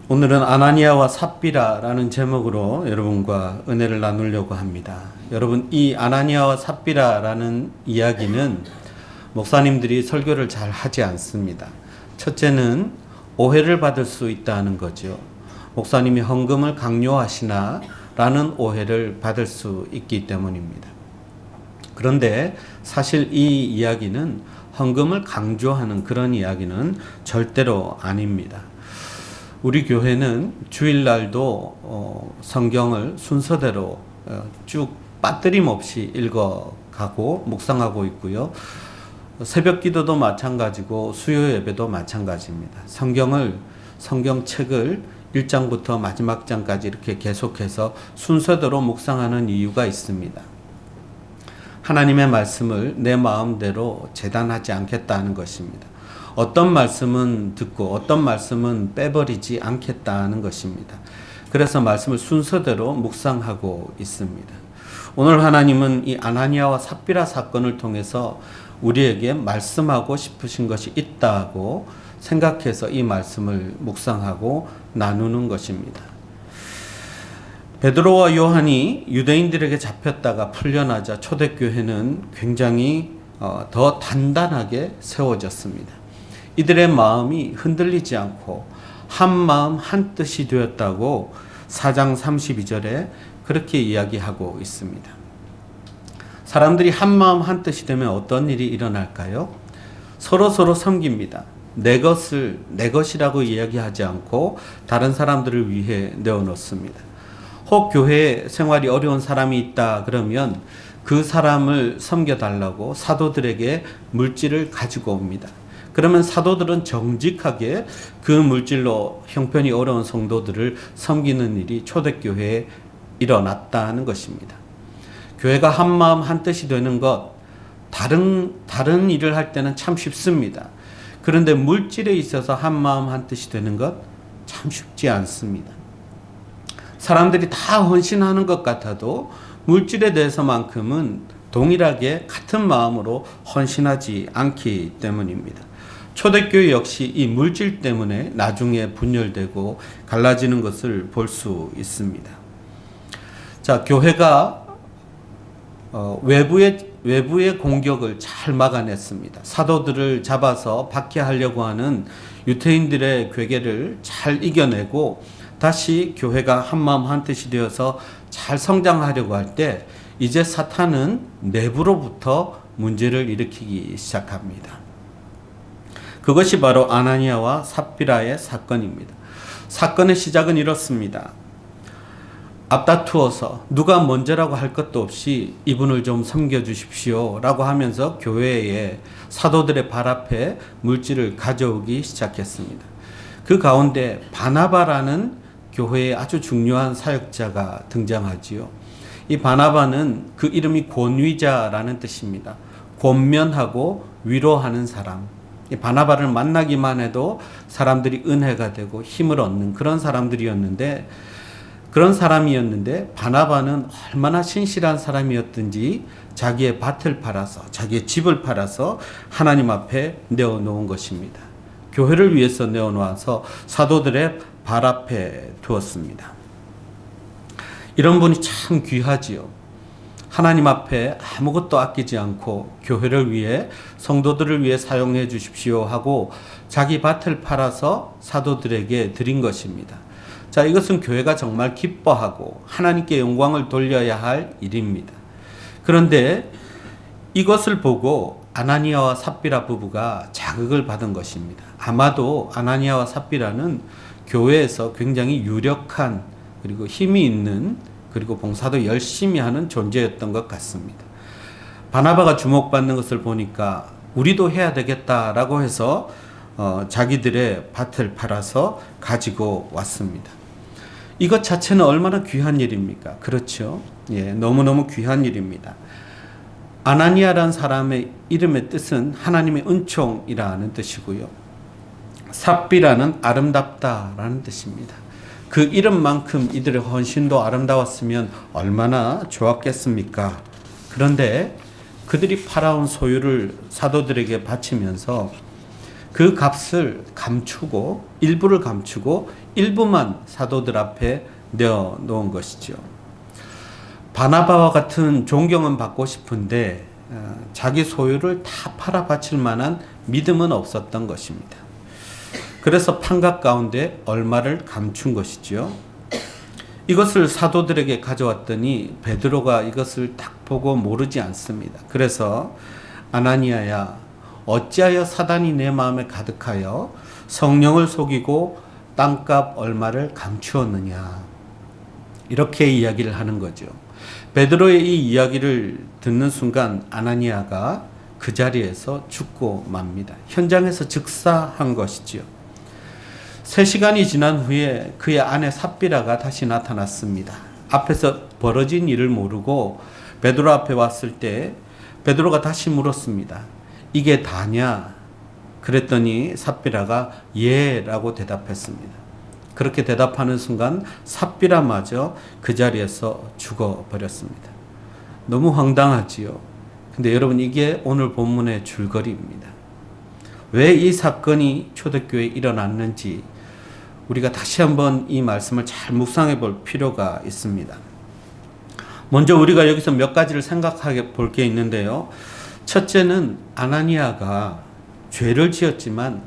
오늘은 아나니아와 삽비라라는 제목으로 여러분과 은혜를 나누려고 합니다. 여러분, 이 아나니아와 삽비라라는 이야기는 목사님들이 설교를 잘 하지 않습니다. 첫째는 오해를 받을 수 있다는 거죠. 목사님이 헌금을 강요하시나 라는 오해를 받을 수 있기 때문입니다. 그런데 사실 이 이야기는 헌금을 강조하는 그런 이야기는 절대로 아닙니다. 우리 교회는 주일날도 성경을 순서대로 쭉 빠뜨림 없이 읽어가고 묵상하고 있고요. 새벽 기도도 마찬가지고 수요 예배도 마찬가지입니다. 성경책을 1장부터 마지막 장까지 이렇게 계속해서 순서대로 묵상하는 이유가 있습니다. 하나님의 말씀을 내 마음대로 재단하지 않겠다는 것입니다. 어떤 말씀은 듣고 어떤 말씀은 빼버리지 않겠다는 것입니다. 그래서 말씀을 순서대로 묵상하고 있습니다. 오늘 하나님은 이 아나니아와 삽비라 사건을 통해서 우리에게 말씀하고 싶으신 것이 있다고 생각해서 이 말씀을 묵상하고 나누는 것입니다. 베드로와 요한이 유대인들에게 잡혔다가 풀려나자 초대교회는 굉장히 더 단단하게 세워졌습니다. 이들의 마음이 흔들리지 않고 한 마음 한 뜻이 되었다고 4장 32절에 그렇게 이야기하고 있습니다. 사람들이 한 마음 한 뜻이 되면 어떤 일이 일어날까요? 서로 섬깁니다. 내 것을 내 것이라고 이야기하지 않고 다른 사람들을 위해 내어놓습니다. 혹 교회 생활이 어려운 사람이 있다 그러면 그 사람을 섬겨달라고 사도들에게 물질을 가지고 옵니다. 그러면 사도들은 정직하게 그 물질로 형편이 어려운 성도들을 섬기는 일이 초대교회에 일어났다는 것입니다. 교회가 한마음 한뜻이 되는 것, 다른 일을 할 때는 참 쉽습니다. 그런데 물질에 있어서 한마음 한뜻이 되는 것 참 쉽지 않습니다. 사람들이 다 헌신하는 것 같아도 물질에 대해서만큼은 동일하게 같은 마음으로 헌신하지 않기 때문입니다. 초대교회 역시 이 물질 때문에 나중에 분열되고 갈라지는 것을 볼 수 있습니다. 자, 교회가 외부의 공격을 잘 막아냈습니다. 사도들을 잡아서 박해하려고 하는 유대인들의 괴계를 잘 이겨내고 다시 교회가 한마음 한뜻이 되어서 잘 성장하려고 할 때 이제 사탄은 내부로부터 문제를 일으키기 시작합니다. 그것이 바로 아나니아와 삽비라의 사건입니다. 사건의 시작은 이렇습니다. 앞다투어서 누가 먼저라고 할 것도 없이 이분을 좀 섬겨주십시오 라고 하면서 교회에 사도들의 발 앞에 물질을 가져오기 시작했습니다. 그 가운데 바나바라는 교회의 아주 중요한 사역자가 등장하지요. 이 바나바는 그 이름이 권위자라는 뜻입니다. 권면하고 위로하는 사람. 이 바나바를 만나기만 해도 사람들이 은혜가 되고 힘을 얻는 그런 사람이었는데 바나바는 얼마나 신실한 사람이었든지 자기의 밭을 팔아서 자기의 집을 팔아서 하나님 앞에 내어놓은 것입니다. 교회를 위해서 내어놓아서 사도들의 발 앞에 두었습니다. 이런 분이 참 귀하지요. 하나님 앞에 아무것도 아끼지 않고 교회를 위해 성도들을 위해 사용해 주십시오 하고 자기 밭을 팔아서 사도들에게 드린 것입니다. 자, 이것은 교회가 정말 기뻐하고 하나님께 영광을 돌려야 할 일입니다. 그런데 이것을 보고 아나니아와 삽비라 부부가 자극을 받은 것입니다. 아마도 아나니아와 삽비라는 교회에서 굉장히 유력한 그리고 힘이 있는 그리고 봉사도 열심히 하는 존재였던 것 같습니다. 바나바가 주목받는 것을 보니까 우리도 해야 되겠다라고 해서 자기들의 밭을 팔아서 가지고 왔습니다. 이것 자체는 얼마나 귀한 일입니까? 그렇죠? 예, 너무너무 귀한 일입니다. 아나니아라는 사람의 이름의 뜻은 하나님의 은총이라는 뜻이고요. 삽비라는 아름답다라는 뜻입니다. 그 이름만큼 이들의 헌신도 아름다웠으면 얼마나 좋았겠습니까? 그런데 그들이 팔아온 소유를 사도들에게 바치면서 그 값을 감추고 일부를 감추고 일부만 사도들 앞에 내어놓은 것이죠. 바나바와 같은 존경은 받고 싶은데 자기 소유를 다 팔아 바칠 만한 믿음은 없었던 것입니다. 그래서 판각 가운데 얼마를 감춘 것이죠. 이것을 사도들에게 가져왔더니 베드로가 이것을 딱 보고 모르지 않습니다. 그래서 아나니아야, 어찌하여 사단이 내 마음에 가득하여 성령을 속이고 땅값 얼마를 감추었느냐, 이렇게 이야기를 하는 거죠. 베드로의 이 이야기를 듣는 순간 아나니아가 그 자리에서 죽고 맙니다. 현장에서 즉사한 것이지요. 3시간이 지난 후에 그의 아내 삽비라가 다시 나타났습니다. 앞에서 벌어진 일을 모르고 베드로 앞에 왔을 때 베드로가 다시 물었습니다. 이게 다냐? 그랬더니 삽비라가 예 라고 대답했습니다. 그렇게 대답하는 순간 삽비라마저 그 자리에서 죽어버렸습니다. 너무 황당하지요. 근데 여러분, 이게 오늘 본문의 줄거리입니다. 왜 이 사건이 초대교회에 일어났는지 우리가 다시 한번 이 말씀을 잘 묵상해 볼 필요가 있습니다. 먼저 우리가 여기서 몇 가지를 생각해 볼 게 있는데요. 첫째는 아나니아가 죄를 지었지만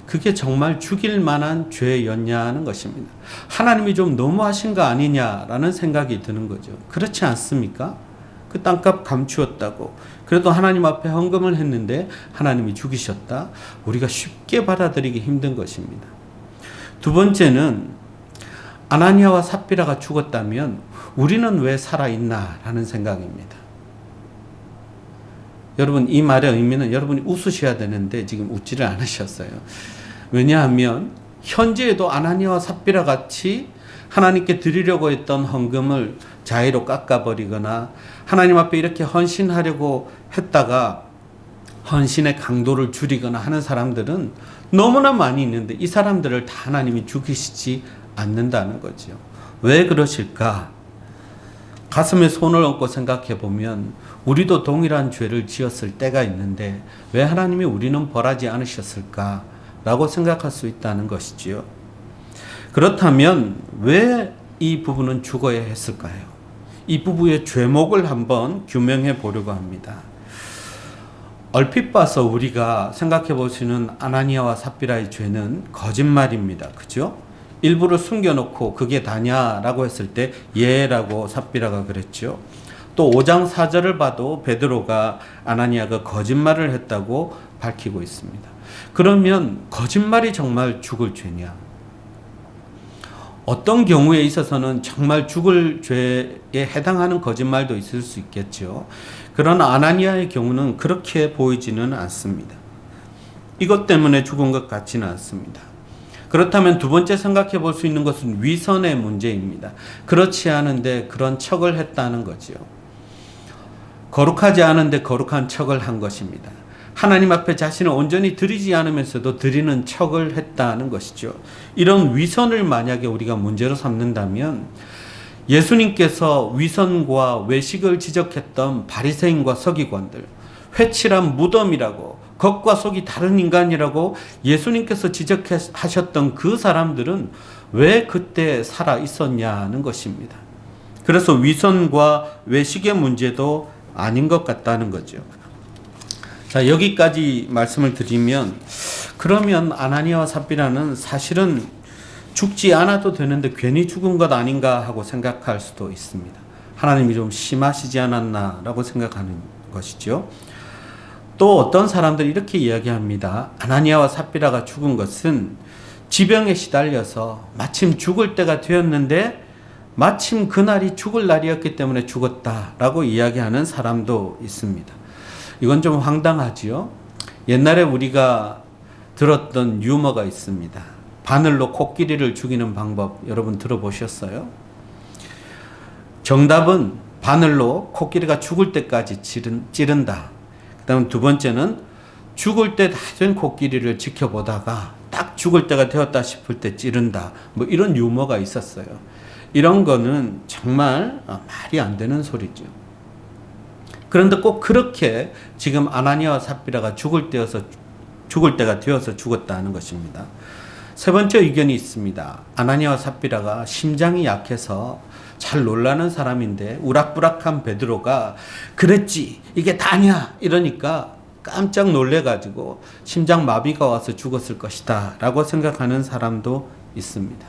그게 정말 죽일 만한 죄였냐는 것입니다. 하나님이 좀 너무하신 거 아니냐라는 생각이 드는 거죠. 그렇지 않습니까? 그 땅값 감추었다고, 그래도 하나님 앞에 헌금을 했는데 하나님이 죽이셨다. 우리가 쉽게 받아들이기 힘든 것입니다. 두 번째는 아나니아와 삽비라가 죽었다면 우리는 왜 살아있나라는 생각입니다. 여러분, 이 말의 의미는 여러분이 웃으셔야 되는데 지금 웃지를 않으셨어요. 왜냐하면 현재에도 아나니아와 삽비라 같이 하나님께 드리려고 했던 헌금을 자의로 깎아버리거나 하나님 앞에 이렇게 헌신하려고 했다가 헌신의 강도를 줄이거나 하는 사람들은 너무나 많이 있는데 이 사람들을 다 하나님이 죽이시지 않는다는 거죠. 왜 그러실까? 가슴에 손을 얹고 생각해 보면 우리도 동일한 죄를 지었을 때가 있는데 왜 하나님이 우리는 벌하지 않으셨을까라고 생각할 수 있다는 것이지요. 그렇다면 왜 이 부부는 죽어야 했을까요? 이 부부의 죄목을 한번 규명해 보려고 합니다. 얼핏 봐서 우리가 생각해 보시는 아나니아와 삽비라의 죄는 거짓말입니다. 그죠? 일부를 숨겨놓고 그게 다냐라고 했을 때 예라고 삽비라가 그랬죠. 또 5장 4절을 봐도 베드로가 아나니아가 거짓말을 했다고 밝히고 있습니다. 그러면 거짓말이 정말 죽을 죄냐? 어떤 경우에 있어서는 정말 죽을 죄에 해당하는 거짓말도 있을 수 있겠죠. 그러나 아나니아의 경우는 그렇게 보이지는 않습니다. 이것 때문에 죽은 것 같지는 않습니다. 그렇다면 두 번째 생각해 볼 수 있는 것은 위선의 문제입니다. 그렇지 않은데 그런 척을 했다는 거죠. 거룩하지 않은데 거룩한 척을 한 것입니다. 하나님 앞에 자신을 온전히 드리지 않으면서도 드리는 척을 했다는 것이죠. 이런 위선을 만약에 우리가 문제로 삼는다면 예수님께서 위선과 외식을 지적했던 바리새인과 서기관들, 회칠한 무덤이라고, 겉과 속이 다른 인간이라고 예수님께서 지적하셨던 그 사람들은 왜 그때 살아 있었냐는 것입니다. 그래서 위선과 외식의 문제도 아닌 것 같다는 거죠. 자, 여기까지 말씀을 드리면 그러면 아나니아와 삽비라는 사실은 죽지 않아도 되는데 괜히 죽은 것 아닌가 하고 생각할 수도 있습니다. 하나님이 좀 심하시지 않았나라고 생각하는 것이죠. 또 어떤 사람들이 이렇게 이야기합니다. 아나니아와 삽비라가 죽은 것은 지병에 시달려서 마침 죽을 때가 되었는데 마침 그날이 죽을 날이었기 때문에 죽었다라고 이야기하는 사람도 있습니다. 이건 좀 황당하지요. 옛날에 우리가 들었던 유머가 있습니다. 바늘로 코끼리를 죽이는 방법 여러분 들어보셨어요? 정답은 바늘로 코끼리가 죽을 때까지 찌른다. 그 다음 두 번째는 죽을 때 다 된 코끼리를 지켜보다가 딱 죽을 때가 되었다 싶을 때 찌른다. 뭐 이런 유머가 있었어요. 이런 거는 정말 말이 안 되는 소리죠. 그런데 꼭 그렇게 지금 아나니아와 삽비라가 죽을 때가 되어서 죽었다는 것입니다. 세 번째 의견이 있습니다. 아나니아와 삽비라가 심장이 약해서 잘 놀라는 사람인데 우락부락한 베드로가 그랬지 이게 다냐 이러니까 깜짝 놀래가지고 심장 마비가 와서 죽었을 것이다 라고 생각하는 사람도 있습니다.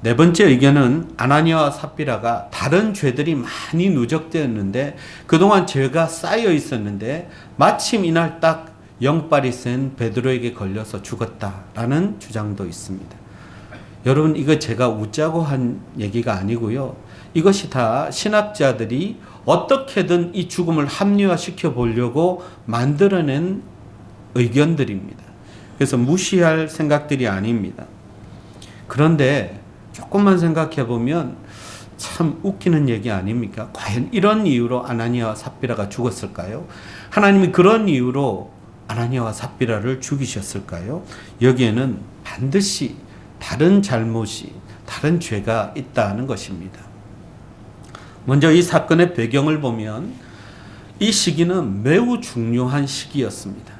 네 번째 의견은 아나니아와 삽비라가 다른 죄들이 많이 누적되었는데 그동안 죄가 쌓여 있었는데 마침 이날 딱 영빨이 센 베드로에게 걸려서 죽었다라는 주장도 있습니다. 여러분 이거 제가 웃자고 한 얘기가 아니고요. 이것이 다 신학자들이 어떻게든 이 죽음을 합리화시켜 보려고 만들어낸 의견들입니다. 그래서 무시할 생각들이 아닙니다. 그런데 조금만 생각해 보면 참 웃기는 얘기 아닙니까? 과연 이런 이유로 아나니아와 삽비라가 죽었을까요? 하나님이 그런 이유로 아나니아와 삽비라를 죽이셨을까요? 여기에는 반드시 다른 잘못이, 다른 죄가 있다는 것입니다. 먼저 이 사건의 배경을 보면 이 시기는 매우 중요한 시기였습니다.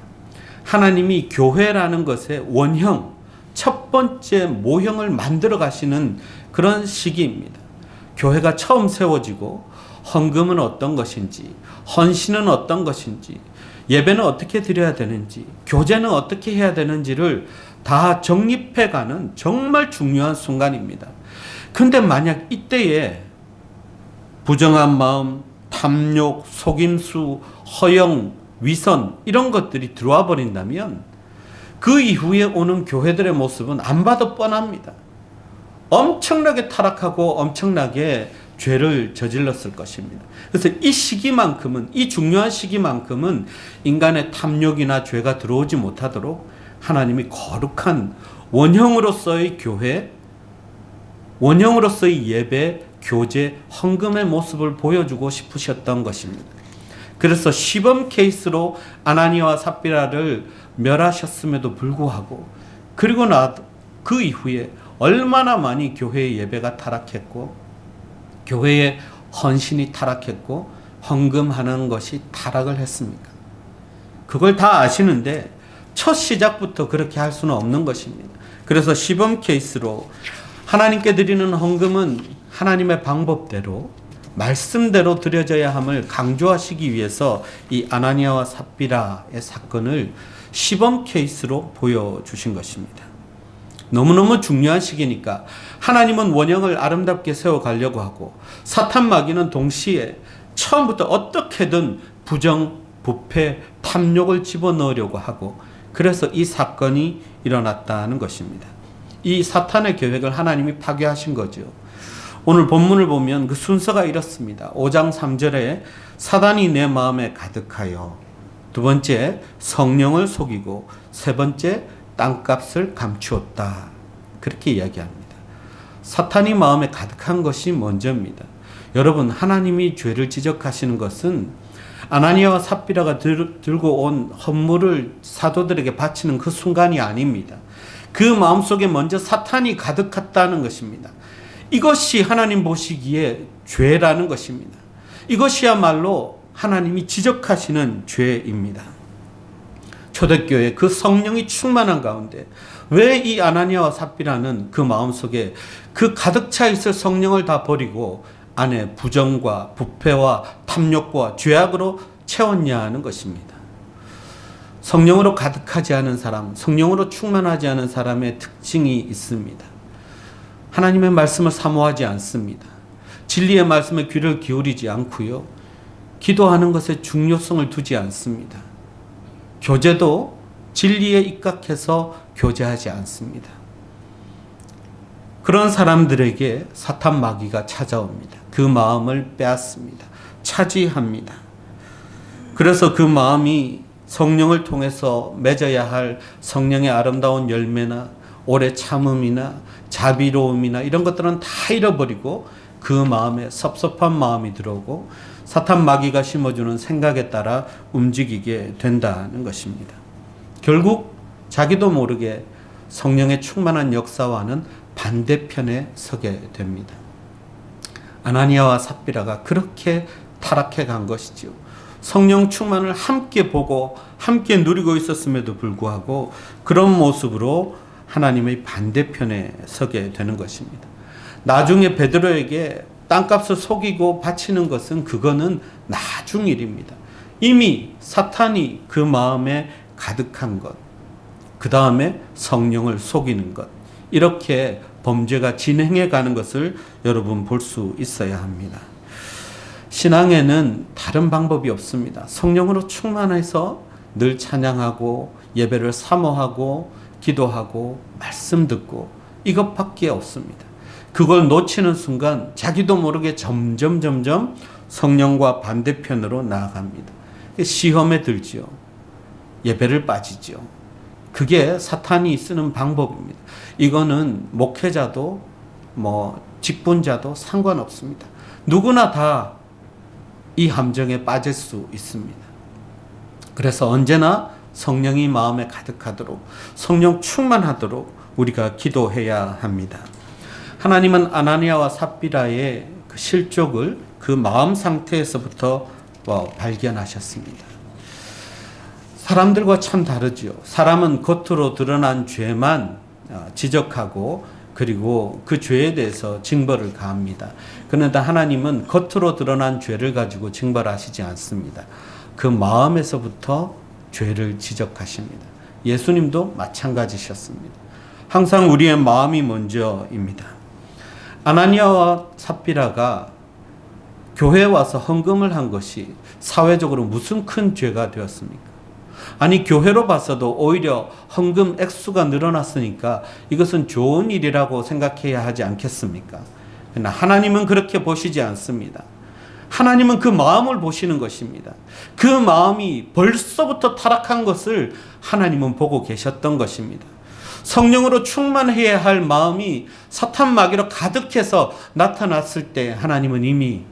하나님이 교회라는 것의 원형, 첫 번째 모형을 만들어 가시는 그런 시기입니다. 교회가 처음 세워지고 헌금은 어떤 것인지, 헌신은 어떤 것인지, 예배는 어떻게 드려야 되는지, 교제는 어떻게 해야 되는지를 다 정립해가는 정말 중요한 순간입니다. 근데 만약 이때에 부정한 마음, 탐욕, 속임수, 허영, 위선 이런 것들이 들어와 버린다면 그 이후에 오는 교회들의 모습은 안 봐도 뻔합니다. 엄청나게 타락하고 엄청나게 죄를 저질렀을 것입니다. 그래서 이 시기만큼은, 이 중요한 시기만큼은 인간의 탐욕이나 죄가 들어오지 못하도록 하나님이 거룩한 원형으로서의 교회, 원형으로서의 예배, 교제, 헌금의 모습을 보여주고 싶으셨던 것입니다. 그래서 시범 케이스로 아나니아와 삽비라를 멸하셨음에도 불구하고 그리고 그 이후에 얼마나 많이 교회의 예배가 타락했고 교회의 헌신이 타락했고 헌금하는 것이 타락을 했습니까? 그걸 다 아시는데 첫 시작부터 그렇게 할 수는 없는 것입니다. 그래서 시범 케이스로 하나님께 드리는 헌금은 하나님의 방법대로 말씀대로 드려져야 함을 강조하시기 위해서 이 아나니아와 삽비라의 사건을 시범 케이스로 보여주신 것입니다. 너무너무 중요한 시기니까 하나님은 원형을 아름답게 세워가려고 하고 사탄 마귀는 동시에 처음부터 어떻게든 부정, 부패, 탐욕을 집어넣으려고 하고 그래서 이 사건이 일어났다는 것입니다. 이 사탄의 계획을 하나님이 파괴하신 거죠. 오늘 본문을 보면 그 순서가 이렇습니다. 5장 3절에 사단이 내 마음에 가득하여, 두 번째 성령을 속이고, 세 번째 땅값을 감추었다. 그렇게 이야기합니다. 사탄이 마음에 가득한 것이 먼저입니다. 여러분, 하나님이 죄를 지적하시는 것은 아나니아와 삽비라가 들고 온 헌물을 사도들에게 바치는 그 순간이 아닙니다. 그 마음속에 먼저 사탄이 가득했다는 것입니다. 이것이 하나님 보시기에 죄라는 것입니다. 이것이야말로 하나님이 지적하시는 죄입니다. 초대교회 그 성령이 충만한 가운데 왜 이 아나니아와 삽비라는 그 마음속에 그 가득 차 있을 성령을 다 버리고 안에 부정과 부패와 탐욕과 죄악으로 채웠냐 하는 것입니다. 성령으로 가득하지 않은 사람, 성령으로 충만하지 않은 사람의 특징이 있습니다. 하나님의 말씀을 사모하지 않습니다. 진리의 말씀에 귀를 기울이지 않고요. 기도하는 것에 중요성을 두지 않습니다. 교제도 진리에 입각해서 교제하지 않습니다. 그런 사람들에게 사탄 마귀가 찾아옵니다. 그 마음을 빼앗습니다. 차지합니다. 그래서 그 마음이 성령을 통해서 맺어야 할 성령의 아름다운 열매나 오래 참음이나 자비로움이나 이런 것들은 다 잃어버리고 그 마음에 섭섭한 마음이 들어오고 사탄 마귀가 심어주는 생각에 따라 움직이게 된다는 것입니다. 결국 자기도 모르게 성령의 충만한 역사와는 반대편에 서게 됩니다. 아나니아와 삽비라가 그렇게 타락해 간 것이지요. 성령 충만을 함께 보고 함께 누리고 있었음에도 불구하고 그런 모습으로 하나님의 반대편에 서게 되는 것입니다. 나중에 베드로에게 땅값을 속이고 바치는 것은 그거는 나중 일입니다. 이미 사탄이 그 마음에 가득한 것, 그 다음에 성령을 속이는 것, 이렇게 범죄가 진행해 가는 것을 여러분 볼 수 있어야 합니다. 신앙에는 다른 방법이 없습니다. 성령으로 충만해서 늘 찬양하고 예배를 사모하고 기도하고 말씀 듣고 이것밖에 없습니다. 그걸 놓치는 순간 자기도 모르게 점점 성령과 반대편으로 나아갑니다. 시험에 들지요. 예배를 빠지죠. 그게 사탄이 쓰는 방법입니다. 이거는 목회자도 직분자도 상관없습니다. 누구나 다 이 함정에 빠질 수 있습니다. 그래서 언제나 성령이 마음에 가득하도록 성령 충만하도록 우리가 기도해야 합니다. 하나님은 아나니아와 삽비라의 그 실족을 그 마음 상태에서부터 발견하셨습니다. 사람들과 참 다르지요. 사람은 겉으로 드러난 죄만 지적하고 그리고 그 죄에 대해서 징벌을 가합니다. 그런데 하나님은 겉으로 드러난 죄를 가지고 징벌하시지 않습니다. 그 마음에서부터 죄를 지적하십니다. 예수님도 마찬가지셨습니다. 항상 우리의 마음이 먼저입니다. 아나니아와 삽비라가 교회에 와서 헌금을 한 것이 사회적으로 무슨 큰 죄가 되었습니까? 아니, 교회로 봤어도 오히려 헌금 액수가 늘어났으니까 이것은 좋은 일이라고 생각해야 하지 않겠습니까? 그러나 하나님은 그렇게 보시지 않습니다. 하나님은 그 마음을 보시는 것입니다. 그 마음이 벌써부터 타락한 것을 하나님은 보고 계셨던 것입니다. 성령으로 충만해야 할 마음이 사탄 마귀로 가득해서 나타났을 때 하나님은 이미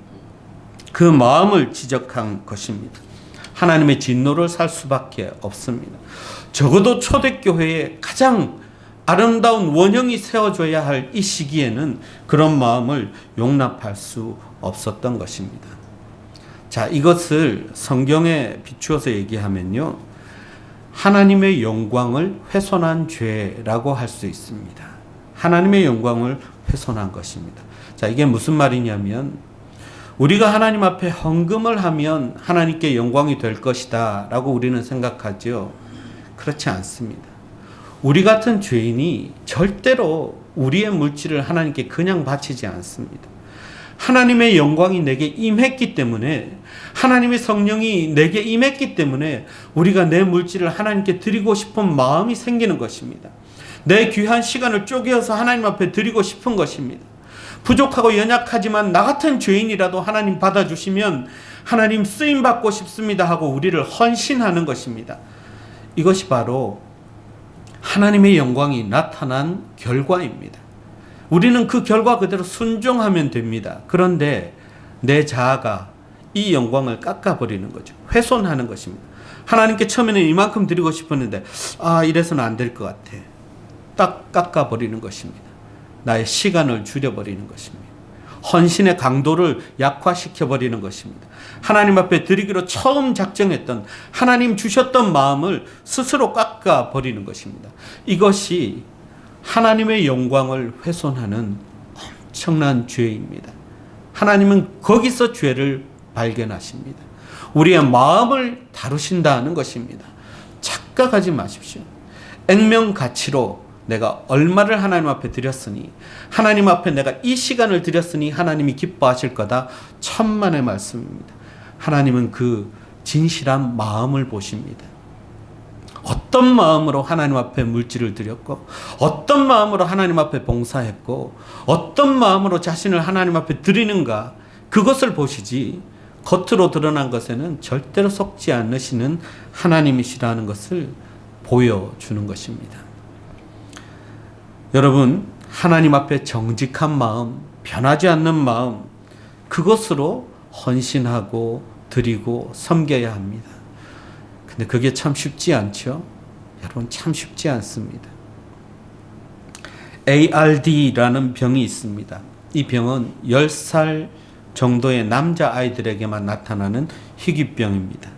그 마음을 지적한 것입니다. 하나님의 진노를 살 수밖에 없습니다. 적어도 초대교회에 가장 아름다운 원형이 세워져야 할 이 시기에는 그런 마음을 용납할 수 없었던 것입니다. 자, 이것을 성경에 비추어서 얘기하면요, 하나님의 영광을 훼손한 죄라고 할 수 있습니다. 하나님의 영광을 훼손한 것입니다. 자, 이게 무슨 말이냐면 우리가 하나님 앞에 헌금을 하면 하나님께 영광이 될 것이다 라고 우리는 생각하죠. 그렇지 않습니다. 우리 같은 죄인이 절대로 우리의 물질을 하나님께 그냥 바치지 않습니다. 하나님의 영광이 내게 임했기 때문에, 하나님의 성령이 내게 임했기 때문에 우리가 내 물질을 하나님께 드리고 싶은 마음이 생기는 것입니다. 내 귀한 시간을 쪼개어서 하나님 앞에 드리고 싶은 것입니다. 부족하고 연약하지만 나 같은 죄인이라도 하나님 받아주시면 하나님 쓰임받고 싶습니다 하고 우리를 헌신하는 것입니다. 이것이 바로 하나님의 영광이 나타난 결과입니다. 우리는 그 결과 그대로 순종하면 됩니다. 그런데 내 자아가 이 영광을 깎아버리는 거죠. 훼손하는 것입니다. 하나님께 처음에는 이만큼 드리고 싶었는데 이래서는 안 될 것 같아. 딱 깎아버리는 것입니다. 나의 시간을 줄여버리는 것입니다. 헌신의 강도를 약화시켜버리는 것입니다. 하나님 앞에 드리기로 처음 작정했던 하나님 주셨던 마음을 스스로 깎아버리는 것입니다. 이것이 하나님의 영광을 훼손하는 엄청난 죄입니다. 하나님은 거기서 죄를 발견하십니다. 우리의 마음을 다루신다는 것입니다. 착각하지 마십시오. 액면가치로 내가 얼마를 하나님 앞에 드렸으니, 하나님 앞에 내가 이 시간을 드렸으니 하나님이 기뻐하실 거다. 천만의 말씀입니다. 하나님은 그 진실한 마음을 보십니다. 어떤 마음으로 하나님 앞에 물질을 드렸고, 어떤 마음으로 하나님 앞에 봉사했고, 어떤 마음으로 자신을 하나님 앞에 드리는가, 그것을 보시지 겉으로 드러난 것에는 절대로 속지 않으시는 하나님이시라는 것을 보여주는 것입니다. 여러분, 하나님 앞에 정직한 마음, 변하지 않는 마음, 그것으로 헌신하고 드리고 섬겨야 합니다. 근데 그게 참 쉽지 않죠? 여러분, 참 쉽지 않습니다. ARD라는 병이 있습니다. 이 병은 10살 정도의 남자아이들에게만 나타나는 희귀병입니다.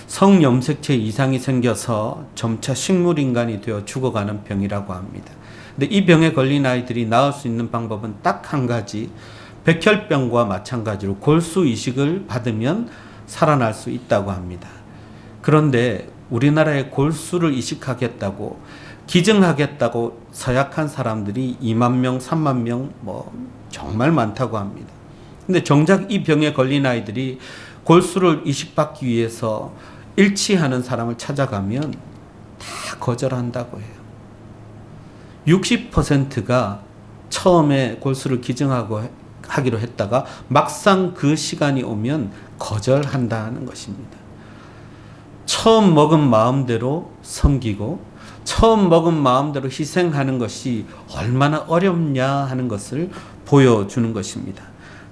성염색체 이상이 생겨서 점차 식물인간이 되어 죽어가는 병이라고 합니다. 근데 이 병에 걸린 아이들이 나을 수 있는 방법은 딱 한 가지, 백혈병과 마찬가지로 골수 이식을 받으면 살아날 수 있다고 합니다. 그런데 우리나라에 골수를 이식하겠다고 기증하겠다고 서약한 사람들이 2만 명, 3만 명 정말 많다고 합니다. 근데 정작 이 병에 걸린 아이들이 골수를 이식받기 위해서 일치하는 사람을 찾아가면 다 거절한다고 해요. 60%가 처음에 골수를 하기로 했다가 막상 그 시간이 오면 거절한다는 것입니다. 처음 먹은 마음대로 섬기고 처음 먹은 마음대로 희생하는 것이 얼마나 어렵냐 하는 것을 보여주는 것입니다.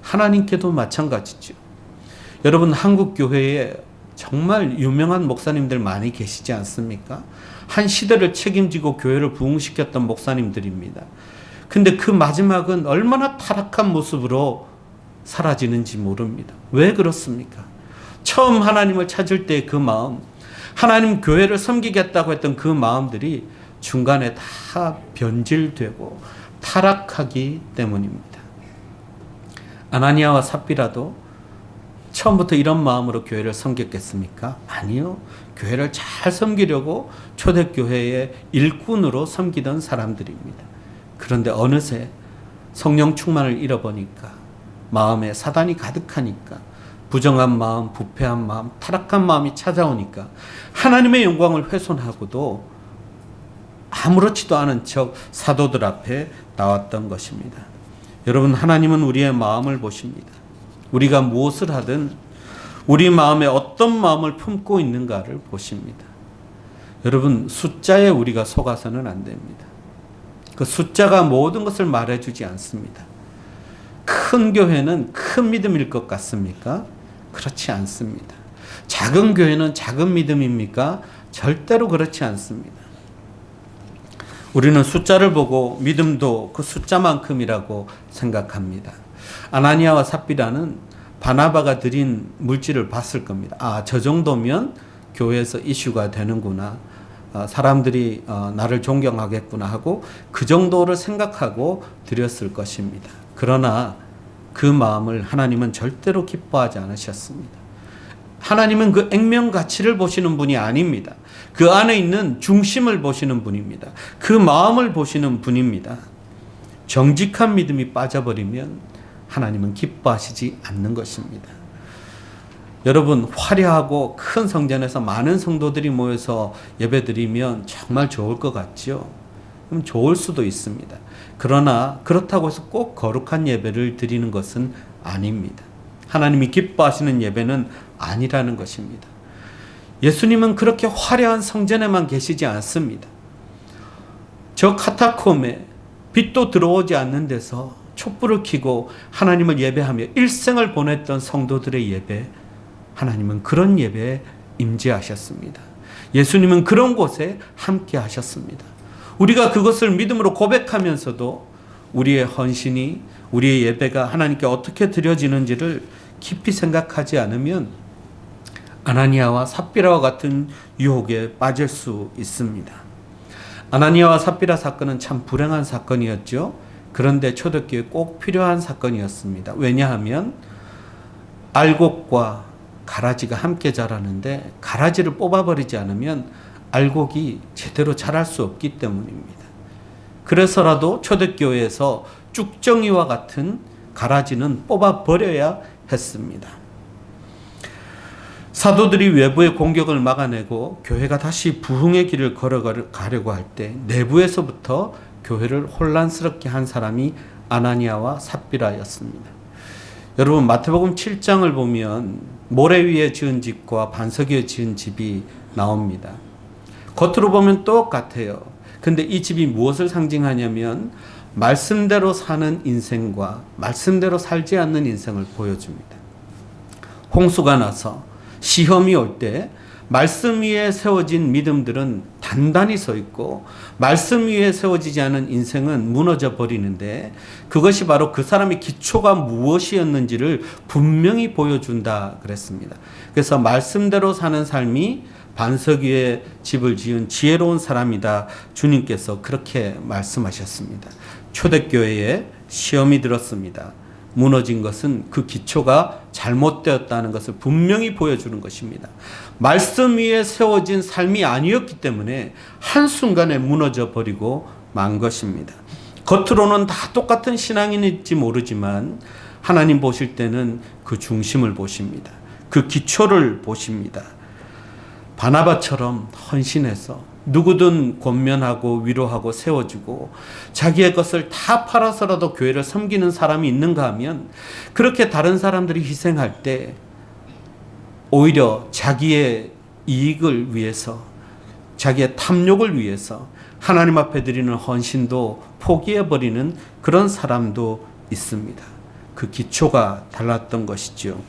하나님께도 마찬가지죠. 여러분, 한국 교회에 정말 유명한 목사님들 많이 계시지 않습니까? 한 시대를 책임지고 교회를 부흥시켰던 목사님들입니다. 근데 그 마지막은 얼마나 타락한 모습으로 사라지는지 모릅니다. 왜 그렇습니까? 처음 하나님을 찾을 때 그 마음, 하나님 교회를 섬기겠다고 했던 그 마음들이 중간에 다 변질되고 타락하기 때문입니다. 아나니아와 삽비라도 처음부터 이런 마음으로 교회를 섬겼겠습니까? 아니요. 교회를 잘 섬기려고 초대교회의 일꾼으로 섬기던 사람들입니다. 그런데 어느새 성령 충만을 잃어보니까, 마음에 사단이 가득하니까, 부정한 마음, 부패한 마음, 타락한 마음이 찾아오니까 하나님의 영광을 훼손하고도 아무렇지도 않은 척 사도들 앞에 나왔던 것입니다. 여러분, 하나님은 우리의 마음을 보십니다. 우리가 무엇을 하든 우리 마음에 어떤 마음을 품고 있는가를 보십니다. 여러분, 숫자에 우리가 속아서는 안 됩니다. 그 숫자가 모든 것을 말해주지 않습니다. 큰 교회는 큰 믿음일 것 같습니까? 그렇지 않습니다. 작은 교회는 작은 믿음입니까? 절대로 그렇지 않습니다. 우리는 숫자를 보고 믿음도 그 숫자만큼이라고 생각합니다. 아나니아와 삽비라는 바나바가 드린 물질을 봤을 겁니다. 아, 저 정도면 교회에서 이슈가 되는구나. 사람들이 나를 존경하겠구나 하고 그 정도를 생각하고 드렸을 것입니다. 그러나 그 마음을 하나님은 절대로 기뻐하지 않으셨습니다. 하나님은 그 액면 가치를 보시는 분이 아닙니다. 그 안에 있는 중심을 보시는 분입니다. 그 마음을 보시는 분입니다. 정직한 믿음이 빠져버리면 하나님은 기뻐하시지 않는 것입니다. 여러분, 화려하고 큰 성전에서 많은 성도들이 모여서 예배드리면 정말 좋을 것 같죠? 그럼 좋을 수도 있습니다. 그러나 그렇다고 해서 꼭 거룩한 예배를 드리는 것은 아닙니다. 하나님이 기뻐하시는 예배는 아니라는 것입니다. 예수님은 그렇게 화려한 성전에만 계시지 않습니다. 저 카타콤에 빛도 들어오지 않는 데서 촛불을 켜고 하나님을 예배하며 일생을 보냈던 성도들의 예배, 하나님은 그런 예배에 임재하셨습니다. 예수님은 그런 곳에 함께 하셨습니다. 우리가 그것을 믿음으로 고백하면서도 우리의 헌신이, 우리의 예배가 하나님께 어떻게 드려지는지를 깊이 생각하지 않으면 아나니아와 삽비라와 같은 유혹에 빠질 수 있습니다. 아나니아와 삽비라 사건은 참 불행한 사건이었죠. 그런데 초대교회에 꼭 필요한 사건이었습니다. 왜냐하면 알곡과 가라지가 함께 자라는데 가라지를 뽑아버리지 않으면 알곡이 제대로 자랄 수 없기 때문입니다. 그래서라도 초대교회에서 쭉정이와 같은 가라지는 뽑아버려야 했습니다. 사도들이 외부의 공격을 막아내고 교회가 다시 부흥의 길을 걸어가려고 할 때 내부에서부터 교회를 혼란스럽게 한 사람이 아나니아와 삽비라였습니다. 여러분, 마태복음 7장을 보면 모래 위에 지은 집과 반석 위에 지은 집이 나옵니다. 겉으로 보면 똑같아요. 근데 이 집이 무엇을 상징하냐면 말씀대로 사는 인생과 말씀대로 살지 않는 인생을 보여줍니다. 홍수가 나서 시험이 올 때 말씀 위에 세워진 믿음들은 단단히 서 있고 말씀 위에 세워지지 않은 인생은 무너져 버리는데, 그것이 바로 그 사람의 기초가 무엇이었는지를 분명히 보여준다 그랬습니다. 그래서 말씀대로 사는 삶이 반석 위에 집을 지은 지혜로운 사람이다, 주님께서 그렇게 말씀하셨습니다. 초대교회에 시험이 들었습니다. 무너진 것은 그 기초가 잘못되었다는 것을 분명히 보여주는 것입니다. 말씀 위에 세워진 삶이 아니었기 때문에 한순간에 무너져 버리고 만 것입니다. 겉으로는 다 똑같은 신앙인일지 모르지만 하나님 보실 때는 그 중심을 보십니다. 그 기초를 보십니다. 바나바처럼 헌신해서 누구든 권면하고 위로하고 세워주고 자기의 것을 다 팔아서라도 교회를 섬기는 사람이 있는가 하면, 그렇게 다른 사람들이 희생할 때 오히려 자기의 이익을 위해서, 자기의 탐욕을 위해서 하나님 앞에 드리는 헌신도 포기해버리는 그런 사람도 있습니다. 그 기초가 달랐던 것이죠.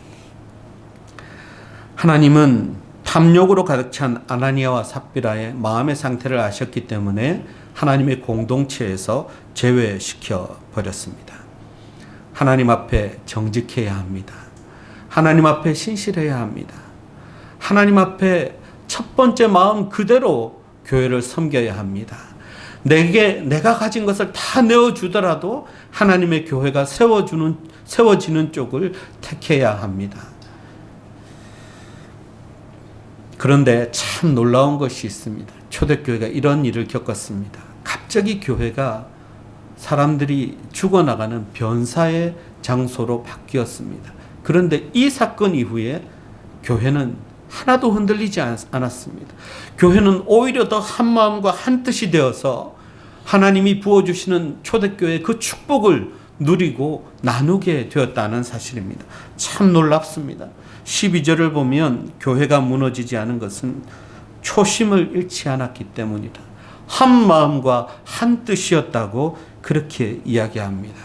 하나님은 탐욕으로 가득 찬 아나니아와 삽비라의 마음의 상태를 아셨기 때문에 하나님의 공동체에서 제외시켜 버렸습니다. 하나님 앞에 정직해야 합니다. 하나님 앞에 신실해야 합니다. 하나님 앞에 첫 번째 마음 그대로 교회를 섬겨야 합니다. 내가 가진 것을 다 내어주더라도 하나님의 교회가 세워지는 쪽을 택해야 합니다. 그런데 참 놀라운 것이 있습니다. 초대교회가 이런 일을 겪었습니다. 갑자기 교회가 사람들이 죽어나가는 변사의 장소로 바뀌었습니다. 그런데 이 사건 이후에 교회는 하나도 흔들리지 않았습니다. 교회는 오히려 더 한마음과 한뜻이 되어서 하나님이 부어주시는 초대교회의 그 축복을 누리고 나누게 되었다는 사실입니다. 참 놀랍습니다. 12절을 보면 교회가 무너지지 않은 것은 초심을 잃지 않았기 때문이다. 한 마음과 한 뜻이었다고 그렇게 이야기합니다.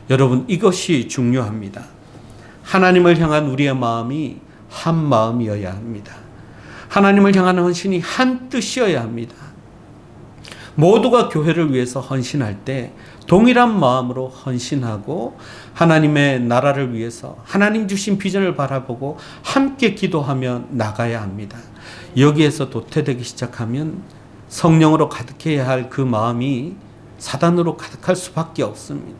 여러분, 이것이 중요합니다. 하나님을 향한 우리의 마음이 한 마음이어야 합니다. 하나님을 향한 헌신이 한 뜻이어야 합니다. 모두가 교회를 위해서 헌신할 때 동일한 마음으로 헌신하고 하나님의 나라를 위해서 하나님 주신 비전을 바라보고 함께 기도하며 나가야 합니다. 여기에서 도태되기 시작하면 성령으로 가득해야 할 그 마음이 사단으로 가득할 수밖에 없습니다.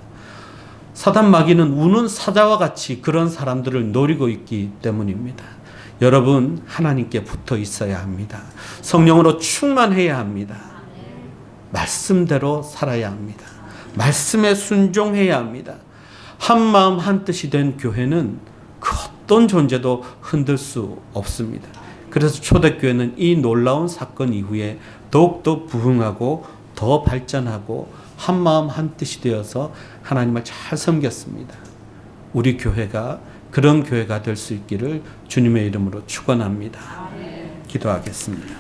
사단 마귀는 우는 사자와 같이 그런 사람들을 노리고 있기 때문입니다. 여러분, 하나님께 붙어 있어야 합니다. 성령으로 충만해야 합니다. 말씀대로 살아야 합니다. 말씀에 순종해야 합니다. 한 마음 한 뜻이 된 교회는 그 어떤 존재도 흔들 수 없습니다. 그래서 초대교회는 이 놀라운 사건 이후에 더욱더 부흥하고 더 발전하고 한 마음 한 뜻이 되어서 하나님을 잘 섬겼습니다. 우리 교회가 그런 교회가 될 수 있기를 주님의 이름으로 축원합니다. 기도하겠습니다.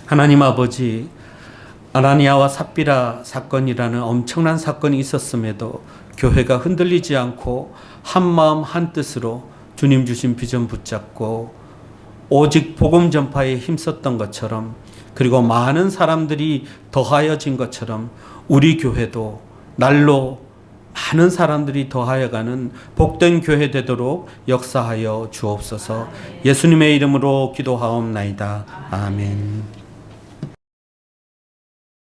하나님 아버지, 아나니아와 삽비라 사건이라는 엄청난 사건이 있었음에도 교회가 흔들리지 않고 한 마음 한 뜻으로 주님 주신 비전 붙잡고 오직 복음 전파에 힘썼던 것처럼, 그리고 많은 사람들이 더하여진 것처럼 우리 교회도 날로 많은 사람들이 더하여가는 복된 교회 되도록 역사하여 주옵소서. 예수님의 이름으로 기도하옵나이다. 아멘.